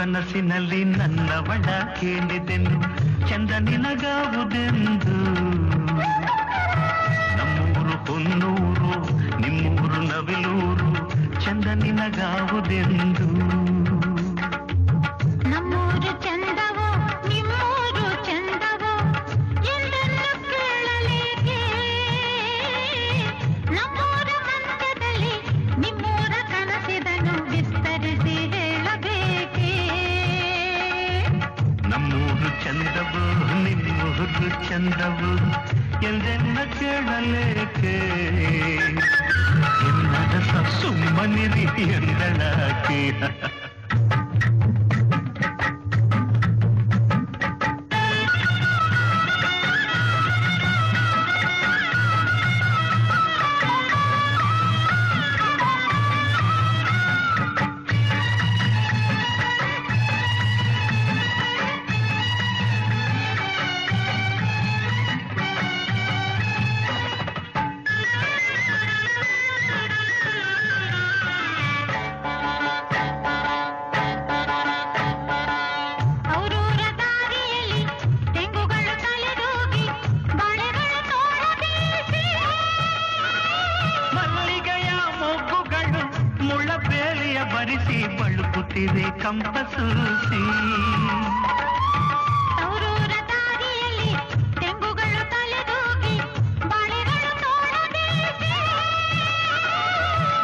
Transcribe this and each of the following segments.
ಕನಸಿನಲ್ಲಿ ನನ್ನವಳ ಕೇಳಿದೆನು ಚಂದ ನಿನಗಾವುದೆಂದು. ನಮ್ಮೂರು ಹೊನ್ನೂರು ನಿಮ್ಮೂರು ನವಿಲೂರು ಚಂದ ನಿನಗಾವುದೆಂದು. ನಮ್ಮೂರು ಚಂದವೋ ನಿಮ್ಮೂರು ಚಂದವೋ ಎಂದೆಂದು ಕೇಳಲೇಕೆ. ನಮ್ಮೂರ ಮಧ್ಯದಲ್ಲಿ ನಿಮ್ಮೂರ ಕನಸಿದನು ವಿಸ್ತರಿಸಿ ಹೇಳಬೇಕೆ. ನಮ್ಮೂರು ಚಂದವು ನಿಮ್ಮೂರು ಚಂದವು ಎಂದೆನ್ನ ಕೇಳಲೇಕೆ. ಎನ್ನದ ಸುಮ್ಮನಿರಿ ಎಂದಳಾಕೆ. ಬರಿಸಿ ಬಳುಕುತ್ತಿದೆ ಕಂಪಸೂಸಿ. ಔರೂರ ದಾರಿಯಲ್ಲಿ ತೆಂಗುಗಳು ತಲೆದೂಗಿ ಬಾಳೆಗಳು ತೋಳಬೇಕೆ.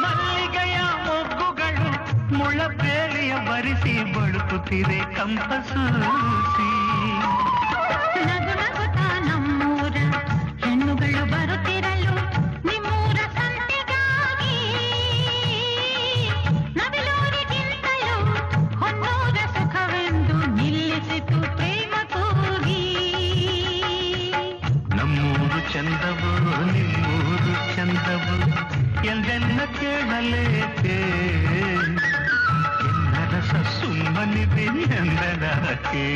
ಮಲ್ಲಿಗೆಯ ಮೊಗ್ಗುಗಳು ಮುಳಬೇಲಿಯ ಬರಿಸಿ ಬಳುಕುತ್ತಿದೆ ಕಂಪಸೂಸಿ. ನಗು ನಗುತ್ತಾ ನಮ್ಮೂರ ಹೆಣ್ಣುಗಳು ಬರುತ್ತಿರಲು ನಿಮ್ಮೂರ ಸಂತೆಗಾಗಿ. ನವಿಲೂರಿಗಿಂತಲೂ ಹೊನ್ನೂರ ಸುಖವೆಂದು ನಿಲ್ಲಿಸಿತು ಪ್ರೇಮ ಕೂಗಿ. ನಮ್ಮೂರು ಚಂದವು ನಿಮ್ಮೂರು ಚಂದವು ಎಂದೆನ್ನ ಕೇಳಲೇಕೆ. ಎನ್ನರಸ ಸುಮ್ಮನಿದೆ ಎಂದಳಾಕೆ.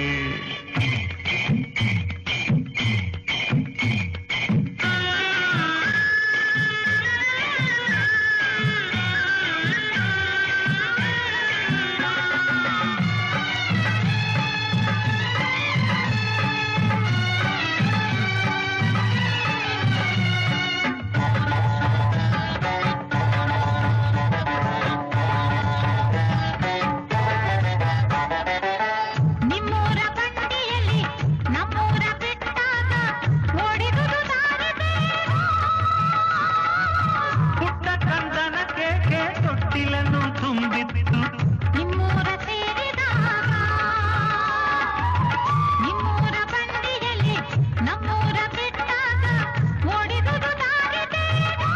ನಿಮ್ಮೂರ ಬಂಡಿಯಲ್ಲಿ ನಮ್ಮೂರ ಬಿಟ್ಟಾಗ ಓಡಿದುದು ದಾರಿ ಬೇರು. ಪುಟ್ಟ ಕಂದನ ಕೇಕೆ ತೊಟ್ಟಿಲನ್ನು ತುಂಬಿತ್ತು. ನಿಮ್ಮೂರ ಸೇರಿದಾಗ ನಿಮ್ಮೂರ ಬಂಡಿಯಲ್ಲಿ ನಮ್ಮೂರ ಬಿಟ್ಟಾಗ ಓಡಿದುದು ದಾರಿ ಬೇರು.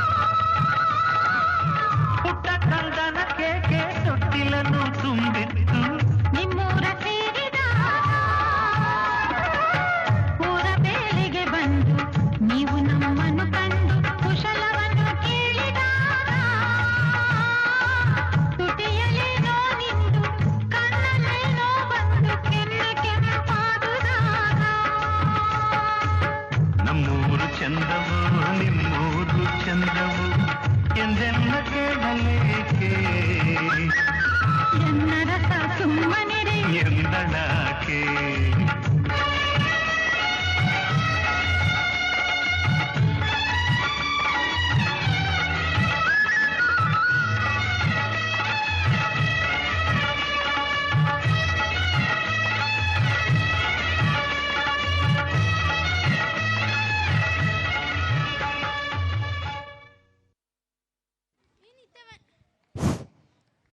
ಪುಟ್ಟ ಕಂದನ ಕೇಕೆ ತೊಟ್ಟಿಲನ್ನು ತುಂಬಿತ್ತು. ನಿಮ್ಮೂರ ಸೇರಿದಾಗ ಊರ ಬೇಲಿಗೆ ಬಂದು ನೀವು ನಮ್ಮನ್ನು ಕಂಡು ಕುಶಲವನ್ನು ಕೇಳಿದಾಗ ತುಟಿಯಲೇನೋ ನಿಂದು ಕಣ್ಣಲ್ಲೇನೋ ಬಂದು ಕೆನ್ನೆ ಕೆಂಪಾದುದಾಗ. ನಮ್ಮೂರು ಚಂದವು ನಿಮ್ಮೂರು ಚಂದವು ಎಂದೆನ್ನ ಕೇಳಲೇಕೆ. ಎನ್ನರಸ ಸುಮ್ಮನಿರೆ ಎಂದಳಾಕೆ.